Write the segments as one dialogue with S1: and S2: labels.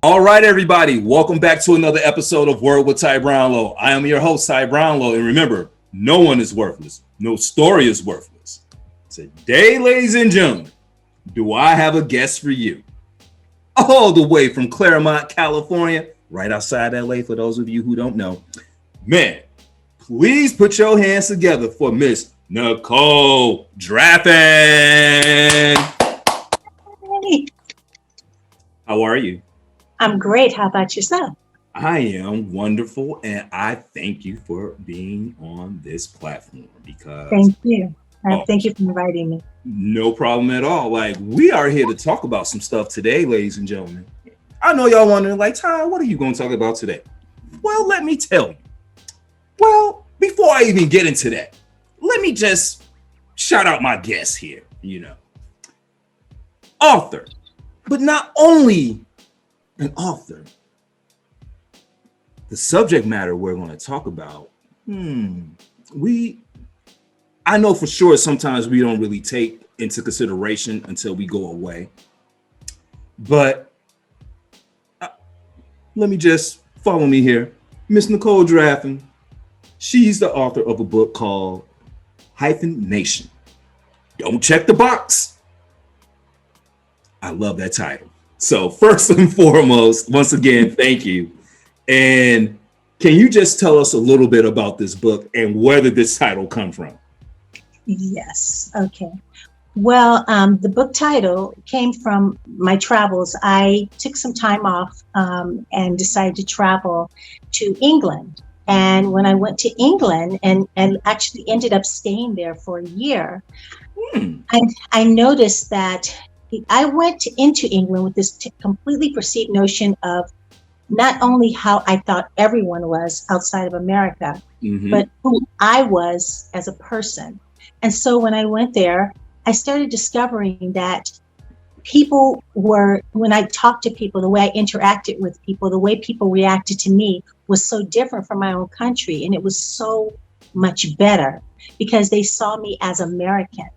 S1: All right, everybody, welcome back to another episode of Word with Ty Brownlow. I am your host, Ty Brownlow, and remember, no one is worthless. No story is worthless. Today, ladies and gentlemen, do I have a guest for you? All the way from Claremont, California, right outside LA, for those of you who don't know. Man, please put your hands together for Miss Nicole Draffen.
S2: Hey,
S1: How are you?
S2: I'm great. How about yourself?
S1: I am wonderful, and I thank you for being on this platform because
S2: Thank you.
S1: oh,
S2: Thank you for inviting me.
S1: no problem at all. Like, we are here to talk about some stuff today, ladies and gentlemen. I know y'all wondering, like, Ty, what are you going to talk about today? Well, let me tell you. Well, before I even get into that, let me just shout out my guest here, author, but not only an author. The subject matter we're going to talk about, I know for sure sometimes we don't really take into consideration until we go away. But let me just follow me here. Miss Nicole Draffen, she's the author of a book called HYPHENED-NATION. Don't check the box. I love that title. So first and foremost, once again, thank you. And can you just tell us a little bit about this book and where did this title come from?
S2: Yes. Okay. Well, the book title came from my travels. I took some time off and decided to travel to England. And when I went to England and actually ended up staying there for a year, I noticed that I went into England with this completely perceived notion of not only how I thought everyone was outside of America, but who I was as a person. And so when I went there, I started discovering that people were, when I talked to people, the way I interacted with people, the way people reacted to me was so different from my own country. And it was so much better because they saw me as American.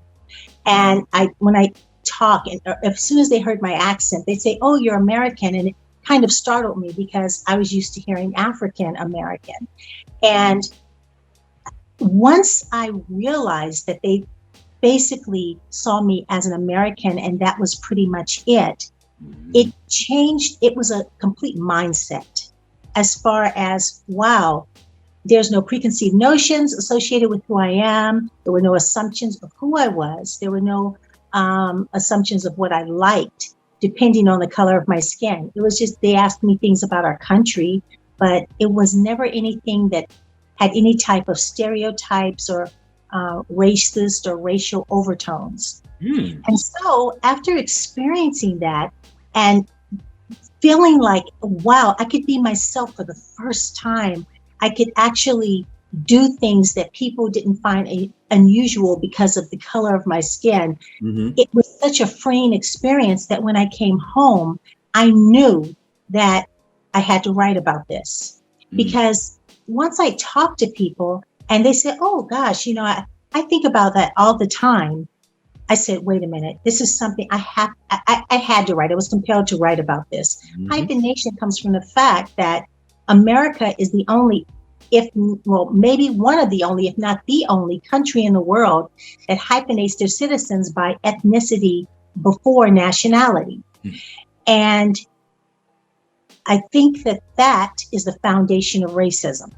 S2: And when I talk, and as soon as they heard my accent, they'd say, "Oh, you're American." And it kind of startled me because I was used to hearing African American. And once I realized that they basically saw me as an American and that was pretty much it, it changed. It was a complete mindset as far as, wow, there's no preconceived notions associated with who I am. There were no assumptions of who I was. There were no assumptions of what I liked, depending on the color of my skin. It was just, they asked me things about our country, but it was never anything that had any type of stereotypes or racist or racial overtones. And so after experiencing that and feeling like, wow, I could be myself for the first time, I could actually do things that people didn't find unusual because of the color of my skin. It was such a freeing experience that when I came home, I knew that I had to write about this. Because once I talked to people and they said, "Oh gosh, I think about that all the time." I said, wait a minute, this is something I had to write. I was compelled to write about this. Hyphenation comes from the fact that America is the only, maybe one of the only, if not the only country in the world that hyphenates their citizens by ethnicity before nationality. And I think that is the foundation of racism.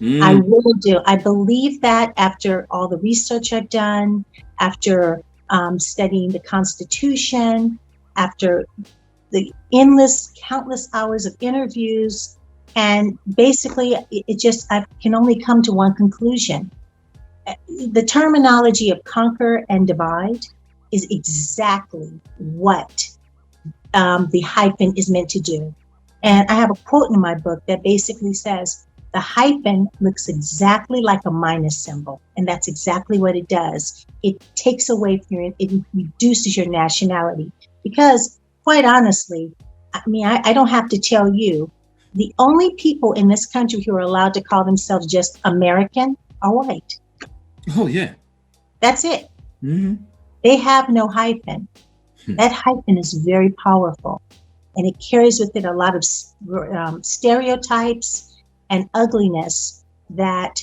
S2: I really do. I believe that after all the research I've done, after studying the Constitution, after the countless hours of interviews, and basically I can only come to one conclusion. The terminology of conquer and divide is exactly what the hyphen is meant to do. And I have a quote in my book that basically says, the hyphen looks exactly like a minus symbol. And that's exactly what it does. It takes away from it reduces your nationality. Because quite honestly, I don't have to tell you, the only people in this country who are allowed to call themselves just American are white.
S1: Oh, yeah.
S2: That's it. They have no hyphen. That hyphen is very powerful. and it carries with it a lot of stereotypes and ugliness that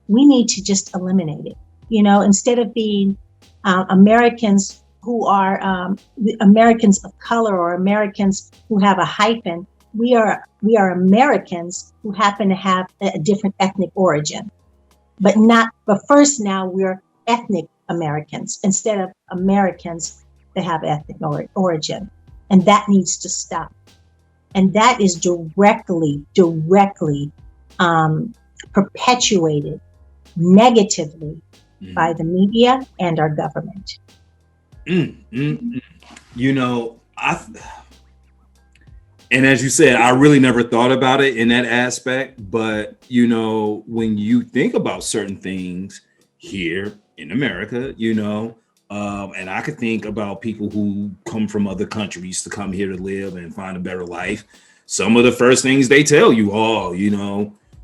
S2: we need to just eliminate it. Instead of being Americans who are Americans of color or Americans who have a hyphen, we are Americans who happen to have a different ethnic origin. But first now we're ethnic Americans instead of Americans that have ethnic origin. And that needs to stop. And that is directly perpetuated negatively by the media and our government.
S1: And as you said, I really never thought about it in that aspect. But, when you think about certain things here in America, and I could think about people who come from other countries to come here to live and find a better life. Some of the first things they tell you,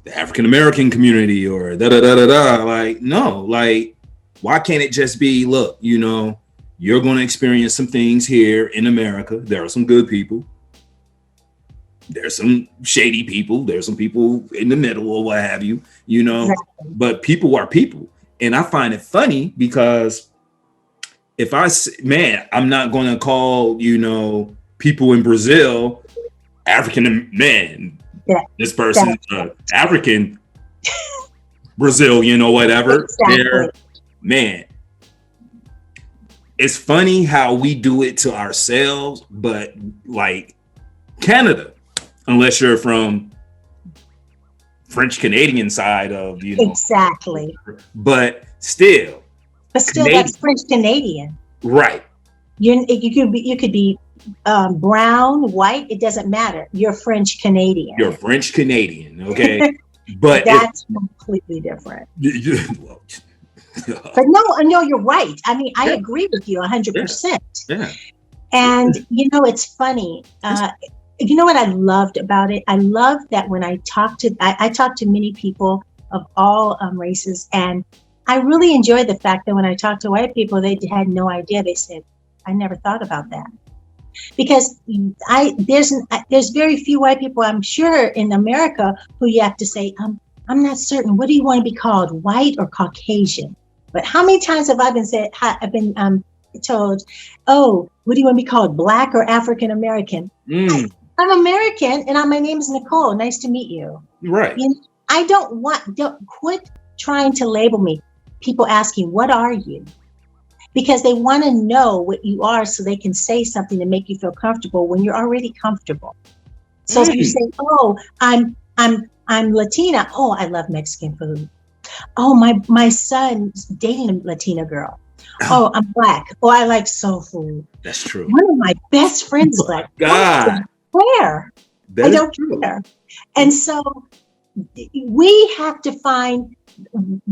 S1: the African-American community or da-da-da-da-da. Like, no, like, why can't it just be, look, you're going to experience some things here in America. There are some good people. There's some shady people. There's some people in the middle or what have you,
S2: Exactly.
S1: But people are people. And I find it funny because I'm not going to call, people in Brazil African man. Yeah, this person's African Brazil, whatever.
S2: Exactly.
S1: Man, it's funny how we do it to ourselves, but like Canada, unless you're from French Canadian side of,
S2: Exactly.
S1: But still,
S2: that's French Canadian,
S1: right?
S2: You could be brown, white. It doesn't matter. You're French Canadian.
S1: You're French Canadian, okay? But
S2: that's completely different. But no, you're right. I mean, I agree with you 100%.
S1: Yeah.
S2: And it's funny. You know what I loved about it? I love that when I talked to many people of all races, and I really enjoyed the fact that when I talked to white people, they had no idea. They said, "I never thought about that," because there's very few white people, I'm sure, in America who you have to say, I'm not certain. What do you want to be called, white or Caucasian? But how many times have I been told, "Oh, what do you want to be called, Black or African American?" I'm American, and my name is Nicole. Nice to meet you.
S1: Right.
S2: I don't quit trying to label me. People asking, "What are you?" Because they want to know what you are, so they can say something to make you feel comfortable when you're already comfortable. So if you say, "Oh, I'm Latina." "Oh, I love Mexican food." "Oh, my son's dating a Latina girl." "Oh, I'm Black." "Oh, I like soul food."
S1: That's true.
S2: One of my best friends is Black.
S1: God.
S2: Where? I don't care. And so we have to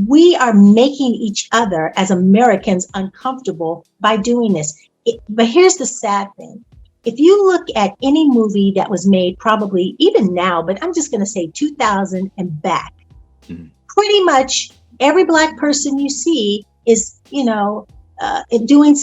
S2: we are making each other as Americans uncomfortable by doing this. But here's the sad thing. If you look at any movie that was made, probably even now, but I'm just going to say 2000 and back, pretty much every Black person you see is, doing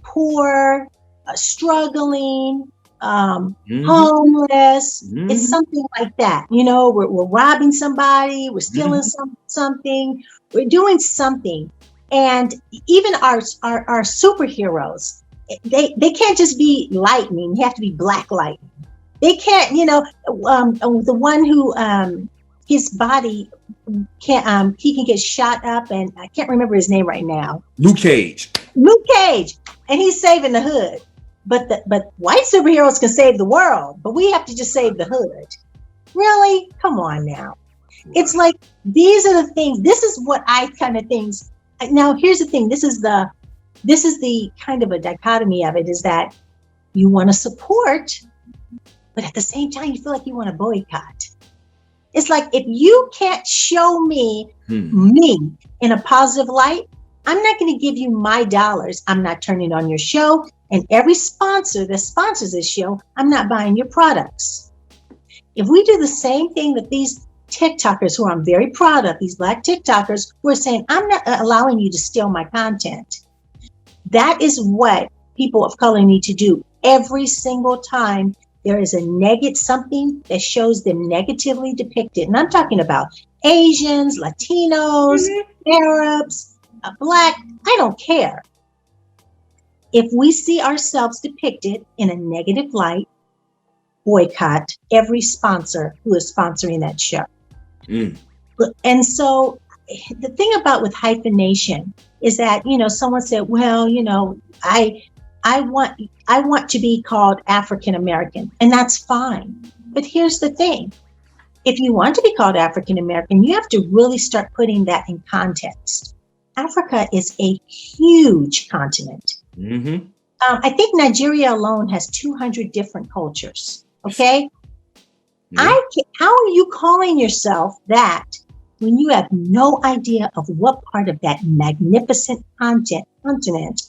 S2: poor, struggling, homeless. It's something like that. We're robbing somebody, we're stealing something, we're doing something. And even our superheroes, they can't just be lightning. You have to be Black lightning. They can't, the one who his body can't he can get shot up, and I can't remember his name right now.
S1: Luke Cage,
S2: and he's saving the hood. But white superheroes can save the world, but we have to just save the hood. Really? Come on now. It's like, these are the things. This is what things. Now, here's the thing. This is the kind of a dichotomy of it, is that you want to support, but at the same time, you feel like you want to boycott. It's like, if you can't show me in a positive light, I'm not going to give you my dollars. I'm not turning on your show. And every sponsor that sponsors this show, I'm not buying your products. If we do the same thing that these TikTokers, who I'm very proud of, these Black TikTokers, who are saying, I'm not allowing you to steal my content. That is what people of color need to do every single time there is a negative, something that shows them negatively depicted. And I'm talking about Asians, Latinos, Arabs, Black, I don't care. If we see ourselves depicted in a negative light, boycott every sponsor who is sponsoring that show. And so the thing about with hyphenation is that, someone said, well, I want to be called African American, and that's fine. But here's the thing. If you want to be called African American, you have to really start putting that in context. Africa is a huge continent. I think Nigeria alone has 200 different cultures. Okay. How are you calling yourself that when you have no idea of what part of that magnificent continent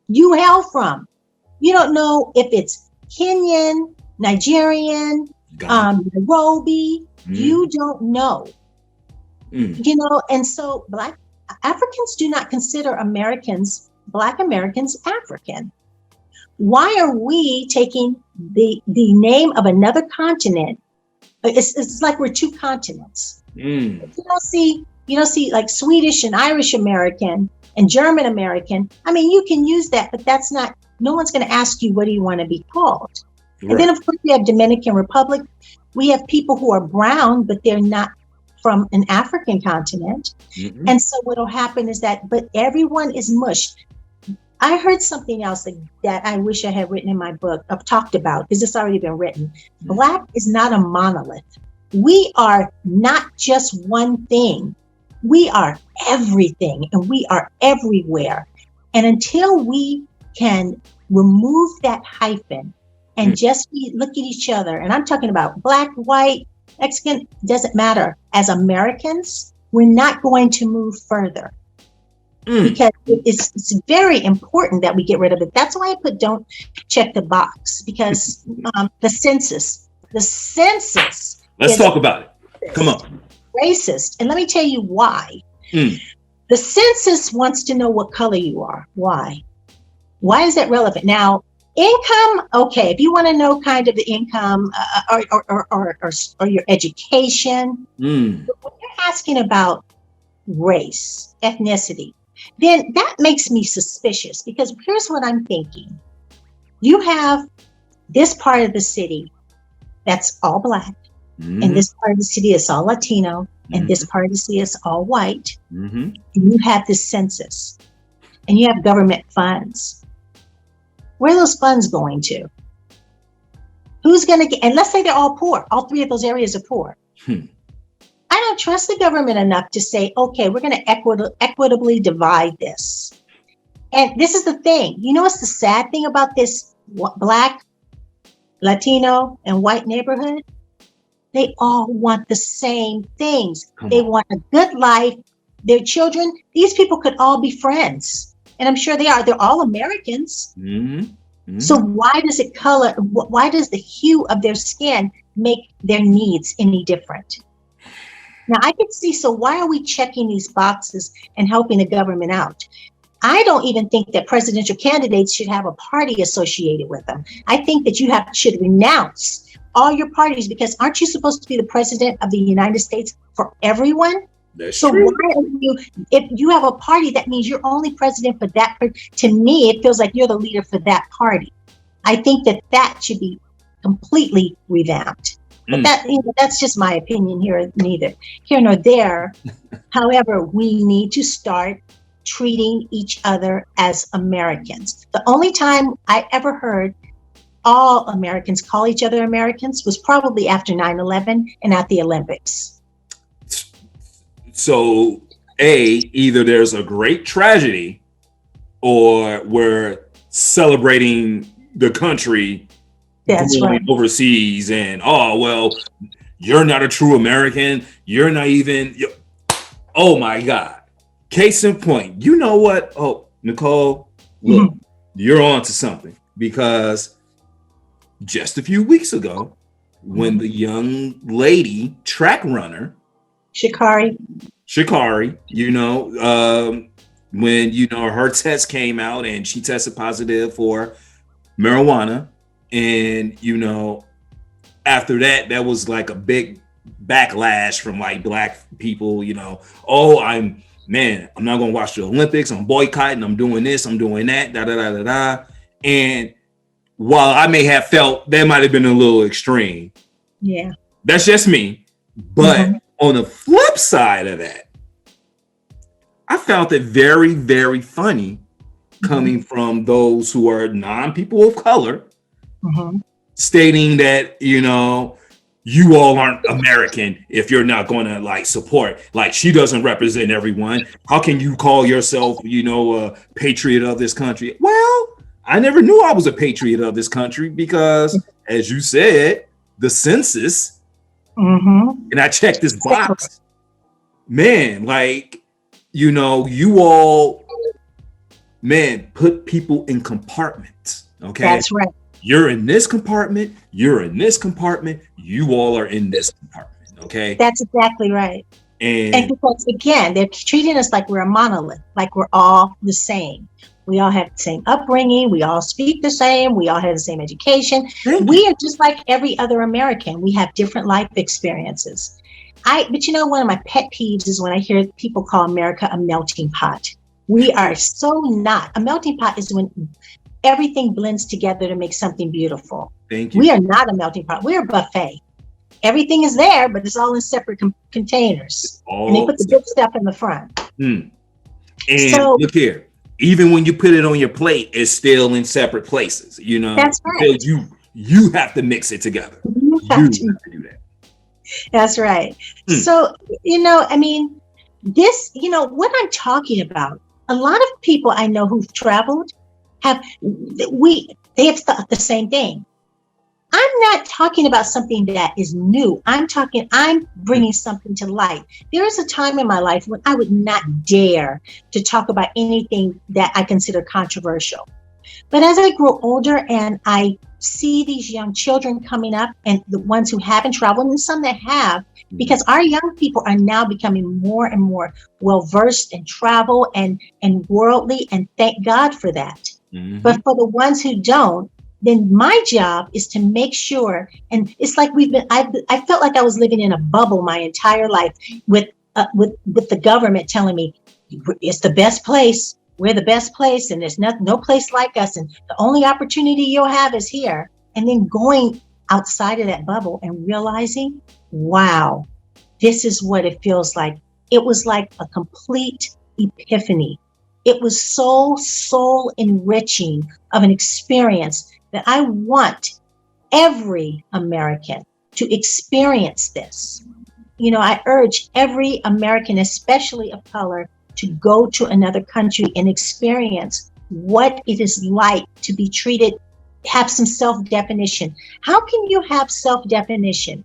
S2: you hail from? You don't know if it's Kenyan, Nigerian, Nairobi. You don't know. And so Black Africans do not consider Black Americans African. Why are we taking the name of another continent? It's like we're two continents. You don't see like Swedish and Irish American and German American. I mean, you can use that, but that's not, no one's going to ask you, what do you want to be called? Right. And then of course we have Dominican Republic. We have people who are brown, but they're not from an African continent. And so what'll happen is that, but everyone is mushed. I heard something else that I wish I had written in my book, I've talked about, because it's already been written. Black is not a monolith. We are not just one thing. We are everything, and we are everywhere. And until we can remove that hyphen and just look at each other, and I'm talking about Black, white, Mexican, doesn't matter. As Americans, we're not going to move further. Because it's very important that we get rid of it. That's why I put don't check the box, because the census.
S1: Let's talk about it. Come on.
S2: Racist. And let me tell you why. The census wants to know what color you are. Why? Why is that relevant? Now, income, okay, if you want to know kind of the income or your education, but when you're asking about race, ethnicity, then that makes me suspicious, because here's what I'm thinking. You have this part of the city that's all Black, and this part of the city is all Latino, and this part of the city is all white. And you have this census, and you have government funds. Where are those funds going to? Who's going to get, and let's say they're all poor. All three of those areas are poor. I don't trust the government enough to say, okay, we're going to equitably divide this. And this is the thing. You know what's the sad thing about this Black, Latino, and white neighborhood? They all want the same things. They want a good life. Their children, these people could all be friends. And I'm sure they are. They're all Americans. So why does the hue of their skin make their needs any different? Now I can see, so why are we checking these boxes and helping the government out? I don't even think that presidential candidates should have a party associated with them. I think that you should renounce all your parties, because aren't you supposed to be the president of the United States for everyone?
S1: That's
S2: so
S1: true.
S2: Why are you, if you have a party, that means you're only president for that. To me, it feels like you're the leader for that party. I think that should be completely revamped. But that's just my opinion here, neither here nor there. However, we need to start treating each other as Americans. The only time I ever heard all Americans call each other Americans was probably after 9/11 and at the Olympics.
S1: So, either there's a great tragedy, or we're celebrating the country.
S2: That's right.
S1: Overseas, and you're not a true American. You're not even. Oh my God! Case in point. You know what? Oh, Nicole, look, you're on to something, because just a few weeks ago, when the young lady track runner,
S2: Sha'Carri,
S1: when her test came out and she tested positive for marijuana, and after that, that was like a big backlash from like black people, you know, oh, I'm not gonna watch the Olympics, I'm boycotting, I'm doing this, I'm doing that, da da da da da. And while I may have felt that might have been a little extreme,
S2: yeah,
S1: that's just me. But on the flip side of that, I found it very, very funny coming from those who are non-people of color, stating that, you know, you all aren't American if you're not going to like support, like she doesn't represent everyone. How can you call yourself, you know, a patriot of this country? Well, I never knew I was a patriot of this country because, as you said, the census, and I checked this box, man, like, you know, you all, man, put people in compartments, okay?
S2: That's right.
S1: You're in this compartment, you're in this compartment, you all are in this compartment, okay?
S2: That's exactly right.
S1: And
S2: because, again, they're treating us like we're a monolith, like we're all the same. We all have the same upbringing, we all speak the same, we all have the same education. We are just like every other American. We have different life experiences. But you know, one of my pet peeves is when I hear people call America a melting pot. We are so not. A melting pot is when everything blends together to make something beautiful.
S1: Thank you.
S2: We are not a melting pot. We're a buffet. Everything is there, but it's all in separate containers. And they put the good stuff in the front.
S1: And so, look here, even when you put it on your plate, it's still in separate places, you know?
S2: That's right.
S1: Because you have to mix it together. You have to do that.
S2: That's right. So, you know, I mean, this, you know, what I'm talking about, a lot of people I know who've traveled they have thought the same thing. I'm not talking about something that is new. I'm bringing something to light. There is a time in my life when I would not dare to talk about anything that I consider controversial. But as I grow older and I see these young children coming up, and the ones who haven't traveled and some that have, because our young people are now becoming more and more well-versed in travel and worldly, and thank God for that. But for the ones who don't, then my job is to make sure, and it's like I felt like I was living in a bubble my entire life with the government telling me it's the best place, we're the best place, and there's no place like us, and the only opportunity you'll have is here. And then going outside of that bubble and realizing, wow, this is what it feels like. It was like a complete epiphany. It was so soul enriching of an experience that I want every American to experience this. You know, I urge every American, especially of color, to go to another country and experience what it is like to be treated, have some self-definition. How can you have self-definition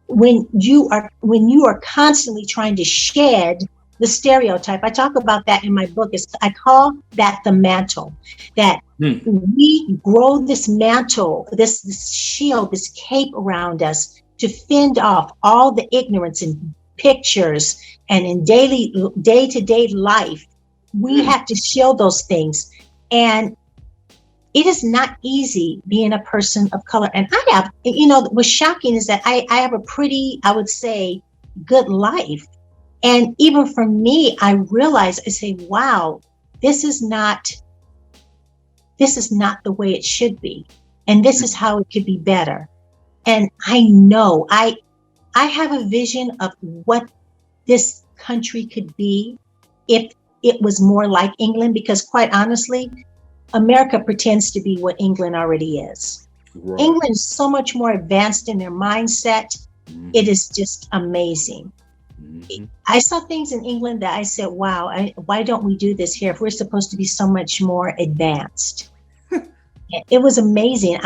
S2: when you are constantly trying to shed the stereotype? I talk about that in my book. I call that the mantle, that we grow this mantle, this shield, this cape around us to fend off all the ignorance in pictures and in day-to-day life. We have to shield those things. And it is not easy being a person of color. And I have, you know, what's shocking is that I have a pretty, I would say, good life. And even for me, I realize, I say, wow, this is not the way it should be. And this is how it could be better. And I know I have a vision of what this country could be if it was more like England, because quite honestly, America pretends to be what England already is. Right. England is so much more advanced in their mindset. It is just amazing. I saw things in England that I said, wow, why don't we do this here if we're supposed to be so much more advanced? It was amazing.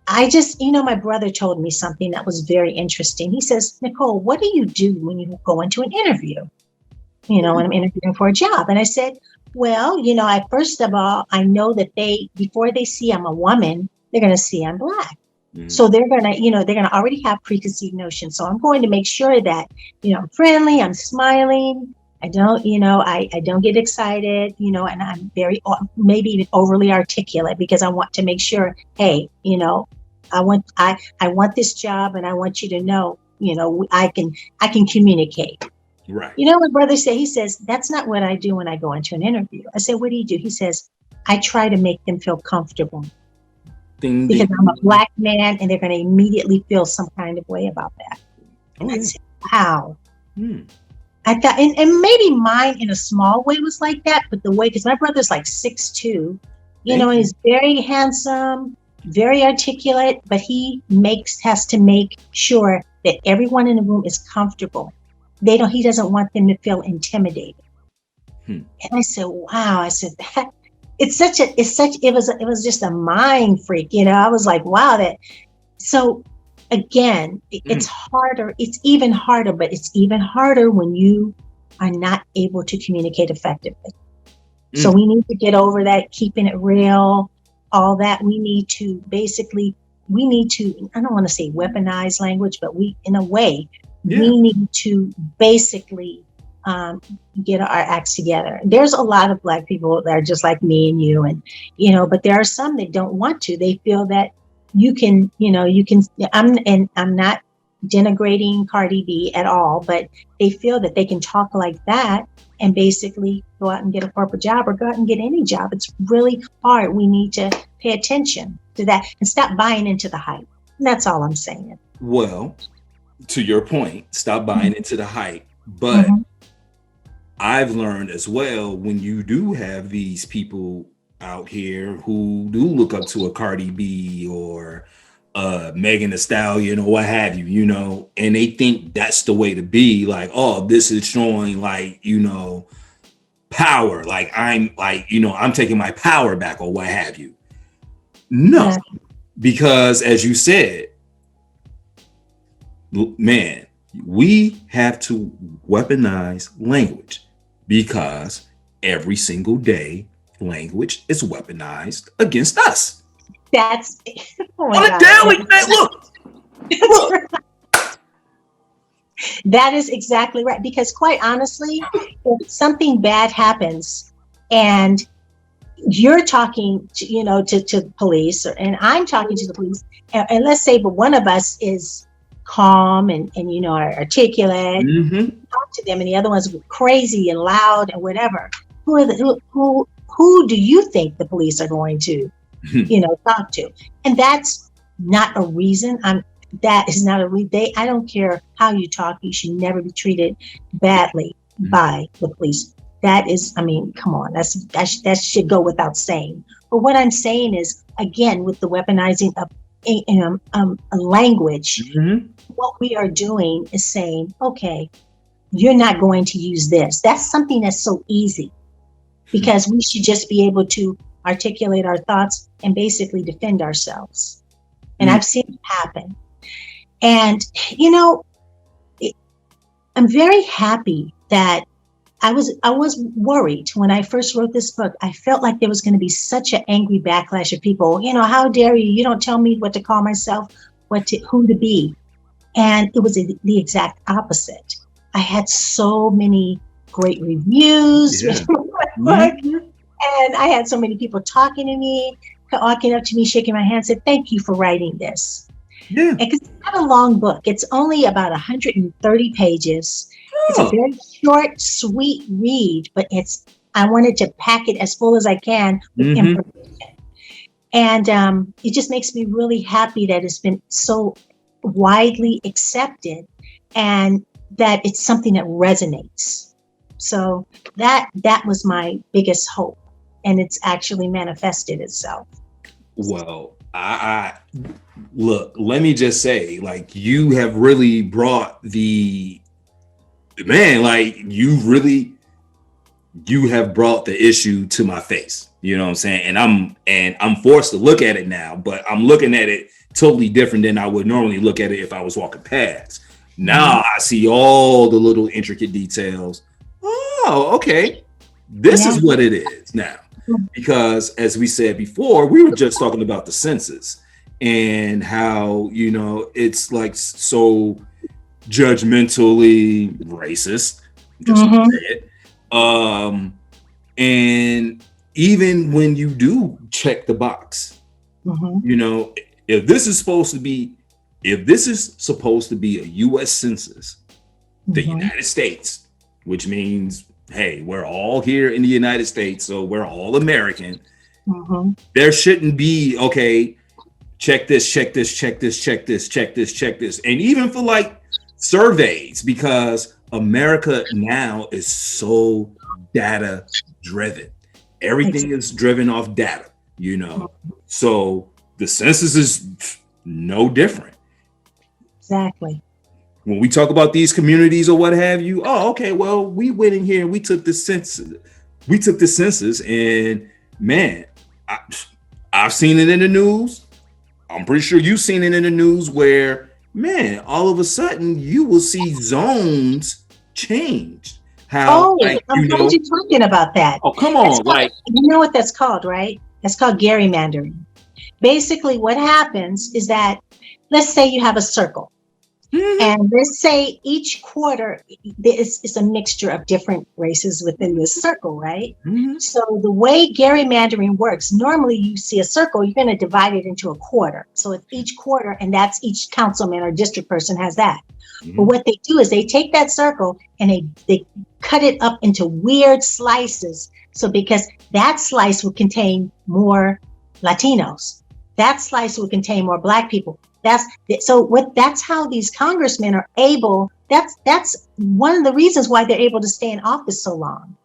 S2: I just, you know, my brother told me something that was very interesting. He says, Nicole, what do you do when you go into an interview? You know, when I'm interviewing for a job. And I said, well, you know, first of all, I know that before they see I'm a woman, they're going to see I'm Black. So they're going to already have preconceived notions. So I'm going to make sure that, you know, I'm friendly, I'm smiling. I don't get excited, you know, and I'm very, maybe even overly articulate, because I want to make sure, hey, you know, I want this job, and I want you to know, I can communicate.
S1: Right.
S2: You know what brother said? He says, that's not what I do when I go into an interview. I said, what do you do? He says, I try to make them feel comfortable.
S1: Ding,
S2: because
S1: ding.
S2: I'm a Black man, and they're going to immediately feel some kind of way about that.
S1: Oh,
S2: I
S1: yeah.
S2: said, wow.
S1: Hmm.
S2: I thought, and maybe mine in a small way was like that, but the way, because my brother's like 6'2", and he's very handsome, very articulate, but he has to make sure that everyone in the room is comfortable. He doesn't want them to feel intimidated. And I said, wow. I said, it was just a mind freak, I was like, wow, so again, it's harder. It's even harder, but it's even harder when you are not able to communicate effectively. So we need to get over that, keeping it real, all that. We need to, I don't want to say weaponize language, but we need to basically get our acts together. There's a lot of Black people that are just like me and you, and, but there are some that don't want to. They feel that I'm not denigrating Cardi B at all, but they feel that they can talk like that and basically go out and get a corporate job or go out and get any job. It's really hard. We need to pay attention to that and stop buying into the hype. And that's all I'm saying.
S1: Well, to your point, stop buying into the hype. But I've learned as well, when you do have these people out here who do look up to a Cardi B or Megan Thee Stallion or what have you, and they think that's the way to be, like, oh, this is showing power, like I'm taking my power back or what have you. No, because as you said, man, we have to weaponize language, because every single day language is weaponized against us.
S2: That's
S1: on a daily. Look.
S2: That is exactly right. Because quite honestly, if something bad happens and you're talking to police, and I'm talking to the police, and let's say, but one of us is calm and are articulate, talk to them, and the other one's crazy and loud and whatever. Who do you think the police are going to, talk to? And that's not a reason. That is not a reason. I don't care how you talk. You should never be treated badly by the police. That is, come on. That should go without saying. But what I'm saying is, again, with the weaponizing of a language, what we are doing is saying, okay, you're not going to use this. That's something that's so easy, because we should just be able to articulate our thoughts and basically defend ourselves. And I've seen it happen. And, I'm very happy that I was worried when I first wrote this book. I felt like there was going to be such an angry backlash of people, how dare you? You don't tell me what to call myself, who to be. And it was the exact opposite. I had so many great reviews with my book, and I had so many people talking to me, walking up to me, shaking my hand, said, thank you for writing this. Yeah. Because it's not a long book. It's only about 130 pages. It's a very short, sweet read, but I wanted to pack it as full as I can with information. And it just makes me really happy that it's been so widely accepted and that it's something that resonates. So that was my biggest hope, and it's actually manifested itself.
S1: Well, I look, let me just say, like, you have really brought you have brought the issue to my face. You know what I'm saying? And I'm forced to look at it now, but I'm looking at it totally different than I would normally look at it if I was walking past. Now I see all the little intricate details. Oh, okay. This is what it is now. Because as we said before, we were just talking about the census and how, it's like so judgmentally racist, just to say it. And even when you do check the box, if this is supposed to be a U.S. census, the United States, which means, hey, we're all here in the United States, so we're all American. There shouldn't be, okay, check this, check this, check this, check this, check this, check this. And even for like surveys, because America now is so data driven. Everything is driven off data, you know. So the census is no different.
S2: Exactly.
S1: When we talk about these communities or what have you, oh, okay, well, we went in here and we took the census. We took the census, and man, I've seen it in the news. I'm pretty sure you've seen it in the news where, man, all of a sudden you will see zones change. How, like,
S2: I'm glad you're talking about that.
S1: Oh, come on. Like,
S2: you know what that's called, right? That's called gerrymandering. Basically, what happens is that, let's say you have a circle. And let's say each quarter is a mixture of different races within this circle, right? So the way gerrymandering works, normally you see a circle, you're going to divide it into a quarter. So it's each quarter, and that's each councilman or district person has that. But what they do is they take that circle and they cut it up into weird slices. So because that slice will contain more Latinos, that slice will contain more Black people. That's how these congressmen are able. That's one of the reasons why they're able to stay in office so long.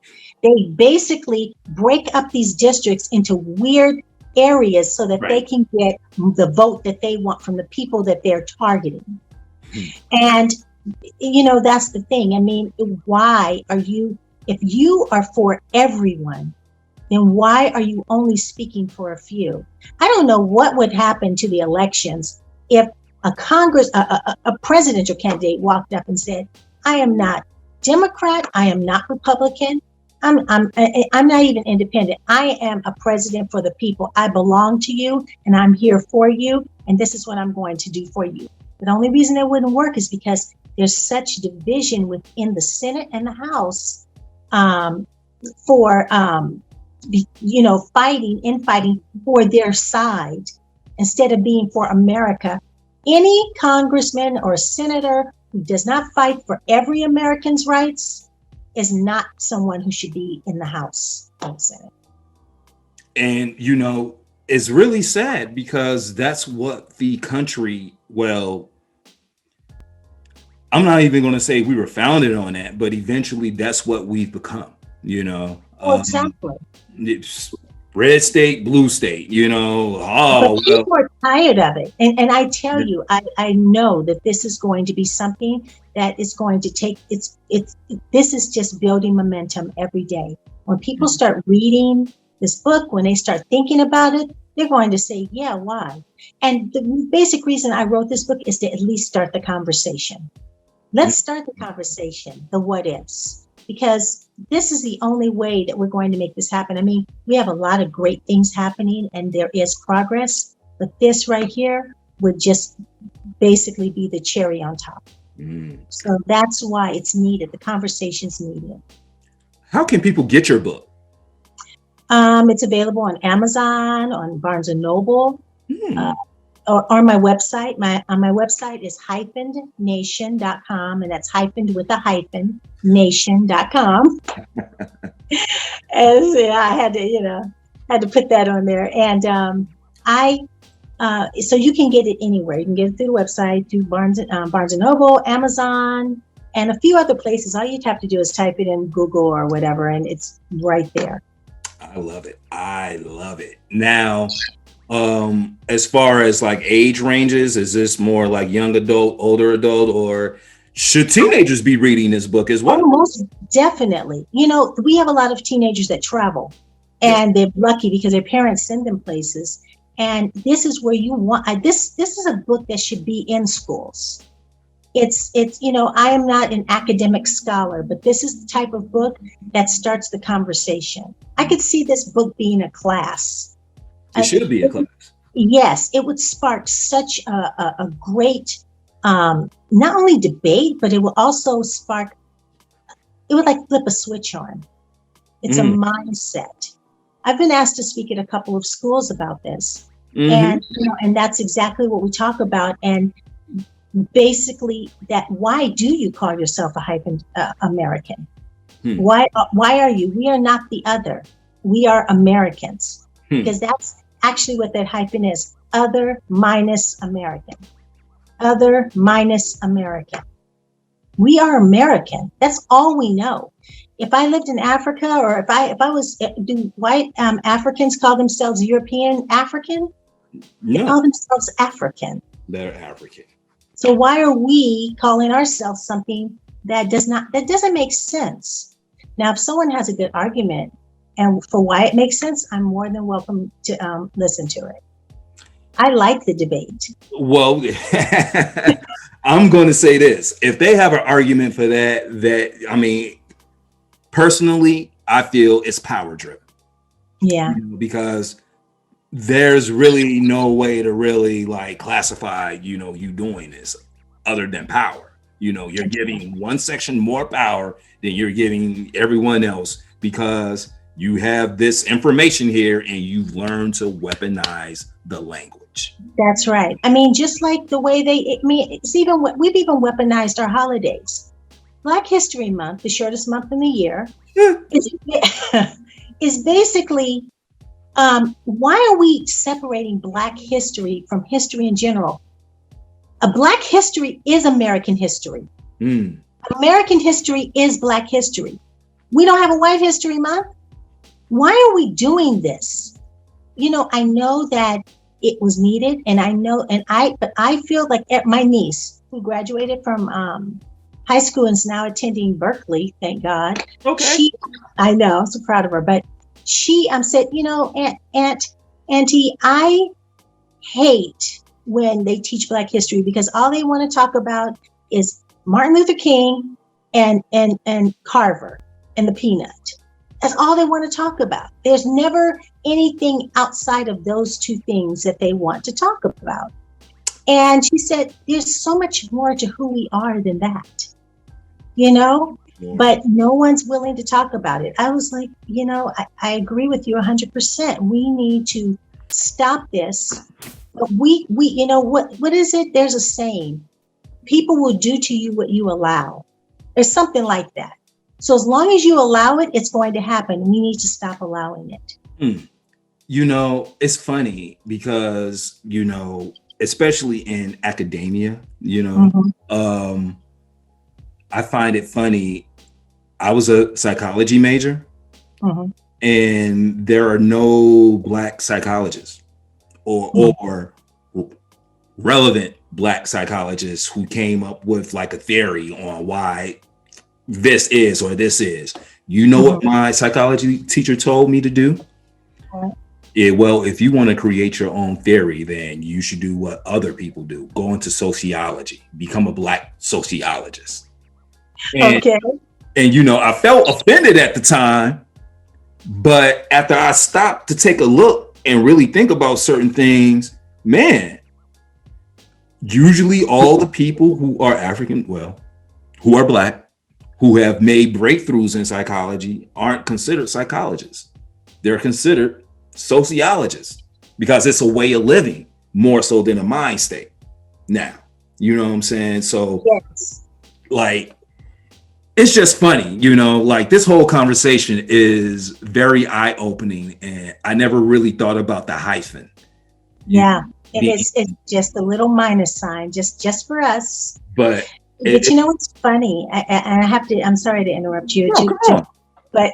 S2: They basically break up these districts into weird areas so that they can get the vote that they want from the people that they're targeting. And you know, that's the thing. I mean, if you are for everyone, then why are you only speaking for a few? I don't know what would happen to the elections if a presidential candidate walked up and said, I am not Democrat, I am not Republican, I'm not even independent. I am a president for the people. I belong to you and I'm here for you. And this is what I'm going to do for you. The only reason it wouldn't work is because there's such division within the Senate and the House for fighting for their side instead of being for America. Any congressman or senator who does not fight for every American's rights is not someone who should be in the House or Senate.
S1: And, you know, it's really sad because that's what the country, well, I'm not even going to say we were founded on that, but eventually that's what we've become, you know.
S2: Well, exactly.
S1: Red state, blue state, you know.
S2: But people are tired of it. And I tell you, I know that this is going to be something that is going to take, this is just building momentum every day. When people start reading this book, when they start thinking about it, they're going to say, yeah, why? And the basic reason I wrote this book is to at least start the conversation. Let's start the conversation, the what ifs, because this is the only way that we're going to make this happen. I mean, we have a lot of great things happening and there is progress, but this right here would just basically be the cherry on top. So that's why it's needed. The conversation's needed.
S1: How can people get your book?
S2: It's available on Amazon, on Barnes & Noble, or my website. My website is hyphened-nation.com, and that's hyphened with a hyphen, nation.com. And so I had to put that on there. And so you can get it anywhere. You can get it through the website, through Barnes & Noble, Amazon, and a few other places. All you'd have to do is type it in Google or whatever, and it's right there.
S1: I love it. Now, as far as like age ranges, is this more like young adult, older adult, or should teenagers be reading this book as well?
S2: Oh, most definitely. You know, we have a lot of teenagers that travel, and they're lucky because their parents send them places. And this is where you want, this is a book that should be in schools. It's, you know, I am not an academic scholar, but this is the type of book that starts the conversation. I could see this book being a class.
S1: It should be a class.
S2: Yes, it would spark such a great, not only debate, but it will also spark, it would like flip a switch on. It's a mindset. I've been asked to speak at a couple of schools about this. And, and that's exactly what we talk about. And basically that, why do you call yourself a hyphen American? Why are you? We are not the other. We are Americans, because that's actually what that hyphen is. Other minus American. Other minus American. We are American. That's all we know. If I lived in Africa, or if I was, do white Africans call themselves European African? They call themselves African.
S1: They're African.
S2: So why are we calling ourselves something that doesn't make sense? Now, if someone has a good argument and for why it makes sense, I'm more than welcome to listen to it. I like the debate.
S1: Well, I'm going to say this. If they have an argument for that, I mean, personally, I feel it's power driven.
S2: Yeah.
S1: Because there's really no way to really like classify, you doing this other than power. You're giving one section more power than you're giving everyone else, because you have this information here and you've learned to weaponize the language. That's
S2: right. I mean, just like the way we've even weaponized our holidays. Black History Month, the shortest month in the year, is basically, why are we separating Black history from history in general? A Black history is American history. American history is Black history. We don't have a White History Month. Why are we doing this? I know that it was needed, and but I feel like my niece, who graduated from high school and is now attending Berkeley, thank God.
S1: Okay.
S2: I know, I'm so proud of her, but she said, Auntie, I hate when they teach Black history, because all they want to talk about is Martin Luther King and Carver and the peanut. That's all they want to talk about. There's never anything outside of those two things that they want to talk about. And she said, there's so much more to who we are than that, but no one's willing to talk about it. I was like, I agree with you 100%. We need to stop this. But what is it? There's a saying, people will do to you what you allow. There's something like that. So as long as you allow it, it's going to happen. We need to stop allowing it.
S1: It's funny because, especially in academia, I find it funny. I was a psychology major, and there are no Black psychologists or relevant Black psychologists who came up with like a theory on why this is or this is. What my psychology teacher told me to do? Well, if you want to create your own theory, then you should do what other people do. Go into sociology, become a Black sociologist. And, I felt offended at the time, but after I stopped to take a look and really think about certain things, man, usually all the people who are African, who are Black, who have made breakthroughs in psychology aren't considered psychologists. They're considered sociologists, because it's a way of living more so than a mind state. Now, you know what I'm saying? So like, it's just funny, like this whole conversation is very eye-opening, and I never really thought about the hyphen.
S2: Yeah, it's just a little minus sign, just for us.
S1: But
S2: it's funny. I'm sorry to interrupt you, but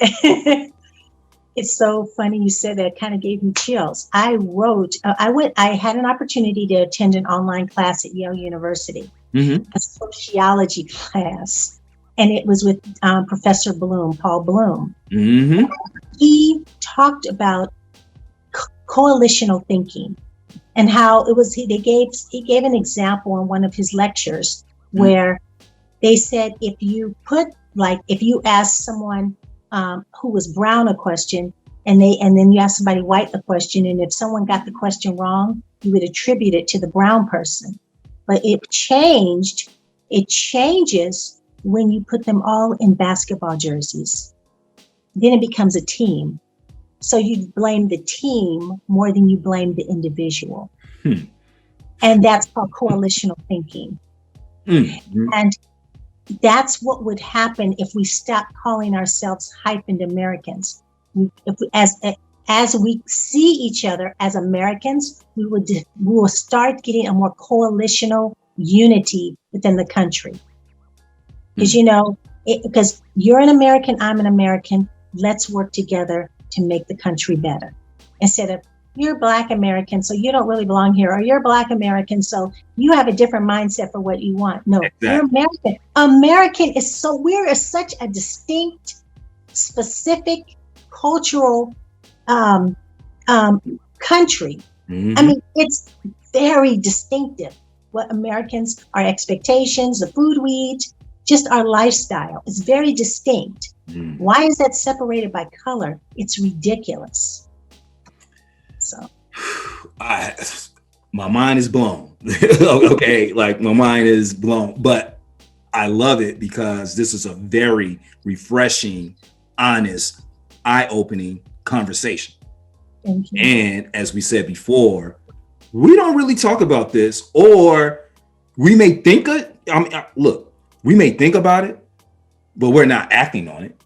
S2: it's so funny you said that. It kind of gave me chills. I had an opportunity to attend an online class at Yale University, a sociology class. And it was with Professor Bloom, Paul Bloom. He talked about coalitional thinking and how it was. He gave an example in one of his lectures where they said if you ask someone who was brown a question, and then you ask somebody white a question, and if someone got the question wrong, you would attribute it to the brown person. But it changes when you put them all in basketball jerseys. Then it becomes a team. So you blame the team more than you blame the individual.
S1: Hmm.
S2: And that's called coalitional thinking.
S1: Mm-hmm.
S2: And that's what would happen if we stop calling ourselves hyphened Americans. If we, as we see each other as Americans, we will start getting a more coalitional unity within the country. Because because you're an American, I'm an American. Let's work together to make the country better. Instead of you're Black American, so you don't really belong here, or you're Black American, so you have a different mindset for what you want. No,
S1: Exactly.
S2: You're American. American is we're such a distinct, specific cultural country.
S1: Mm-hmm.
S2: I mean, it's very distinctive. What Americans, our expectations, the food we eat, just our lifestyle is very distinct.
S1: Mm.
S2: Why is that separated by color? It's ridiculous. So,
S1: my mind is blown. Okay, like my mind is blown, but I love it because this is a very refreshing, honest, eye-opening conversation.
S2: thank you.
S1: And as we said before, we don't really talk about this, or we may think it. I mean, look, we may think about it, but we're not acting on it.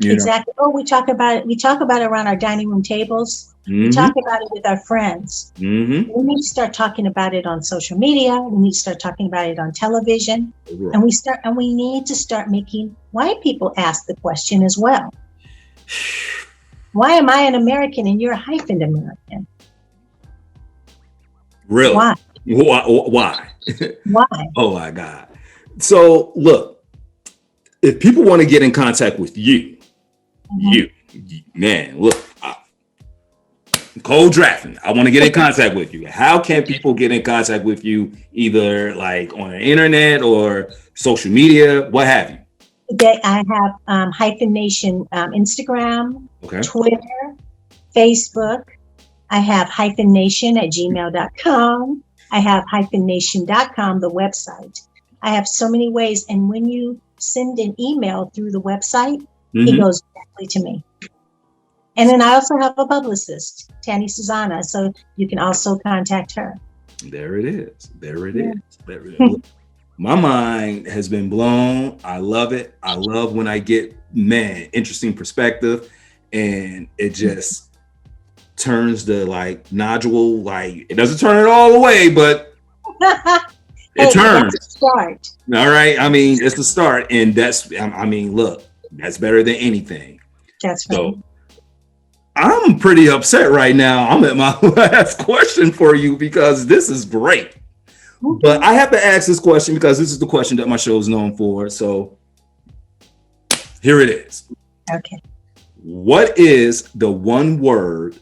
S2: Exactly. Oh, we talk about it. We talk about it around our dining room tables.
S1: Mm-hmm.
S2: We talk about it with our friends.
S1: Mm-hmm.
S2: We need to start talking about it on social media. We need to start talking about it on television.
S1: Right.
S2: And we need to start making white people ask the question as well. Why am I an American and you're a hyphened American?
S1: Really?
S2: Why?
S1: Why?
S2: Why?
S1: Oh my God. So look, if people want to get in contact with you, man, look, Nicole Draffen, I want to get in contact with you. How can people get in contact with you, either like on the internet or social media, what have you?
S2: I have Hyphen Nation Instagram,
S1: Okay.
S2: Twitter, Facebook. I have hyphennation@gmail.com. I have hyphennation.com, the website. I have so many ways. And when you send an email through the website, it goes directly to me. And then I also have a publicist, Tanny Susanna. So you can also contact her.
S1: There it is. There it is. There it is. My mind has been blown. I love it. I love when I get, interesting perspective, and it just turns the nodule, it doesn't turn it all the way, but it turns.
S2: That's a start.
S1: All right. I mean, it's the start, and look, that's better than anything.
S2: That's right.
S1: So I'm pretty upset right now. I'm at my last question for you because this is great. But I have to ask this question because this is the question that my show is known for. So here it is.
S2: Okay.
S1: What is the one word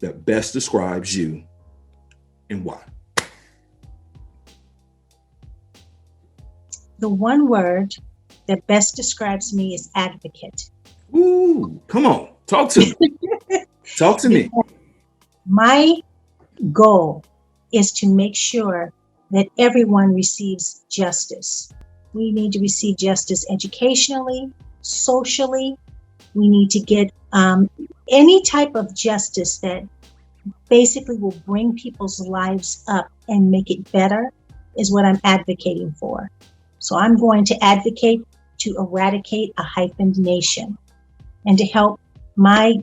S1: that best describes you and why?
S2: The one word that best describes me is advocate.
S1: Ooh, come on. Talk to me. Talk to me.
S2: My goal is to make sure that everyone receives justice. We need to receive justice educationally, socially. We need to get any type of justice that basically will bring people's lives up and make it better is what I'm advocating for. So I'm going to advocate to eradicate a hyphened nation and to help my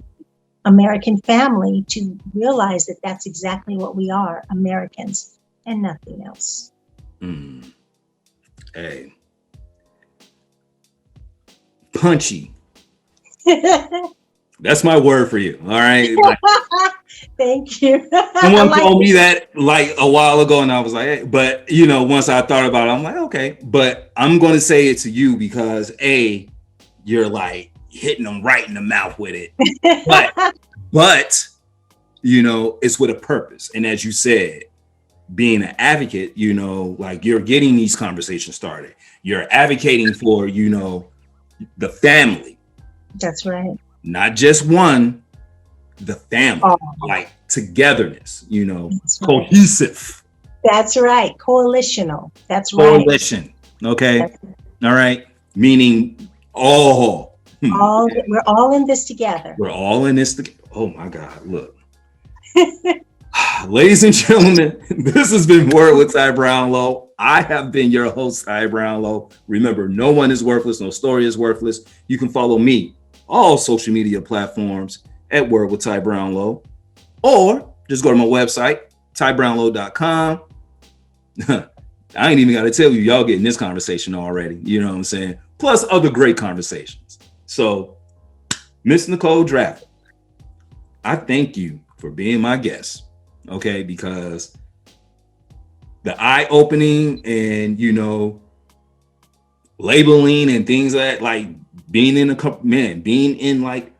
S2: American family to realize that that's exactly what we are, Americans, and nothing else.
S1: Hey. Punchy. That's my word for you. All right.
S2: Thank you.
S1: Someone told me that a while ago, and I was like, hey, but once I thought about it, I'm like, okay, but I'm going to say it to you because you're hitting them right in the mouth with it. But it's with a purpose. And as you said, being an advocate, you're getting these conversations started. You're advocating for, the family.
S2: That's right.
S1: Not just one, the family, togetherness,
S2: That's right.
S1: cohesive.
S2: That's right. Coalitional. That's
S1: Coalition.
S2: right.
S1: Okay.
S2: That's
S1: All right. Meaning all
S2: We're all in this together.
S1: We're all in this. Oh my God! Look, ladies and gentlemen, this has been Word with Ty Brownlow. I have been your host, Ty Brownlow. Remember, no one is worthless. No story is worthless. You can follow me all social media platforms at Word with Ty Brownlow, or just go to my website, tybrownlow.com. I ain't even got to tell you, y'all getting this conversation already. You know what I'm saying? Plus other great conversations. So, Miss Nicole Draffen, I thank you for being my guest. Okay, because the eye-opening and, you know, labeling and things like being in like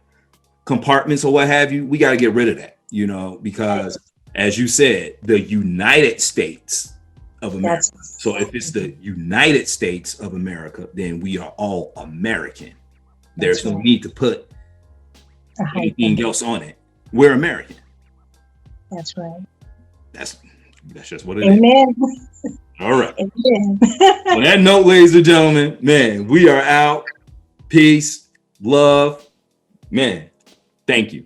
S1: compartments or what have you, we got to get rid of that, you know, because as you said, the United States of America. So if it's the United States of America, then we are all American. There's no need to put anything else on it. We're American.
S2: That's right.
S1: That's just what it is.
S2: Amen.
S1: All right.
S2: Amen.
S1: On that note, ladies and gentlemen, man, we are out. Peace, love. Man, thank you.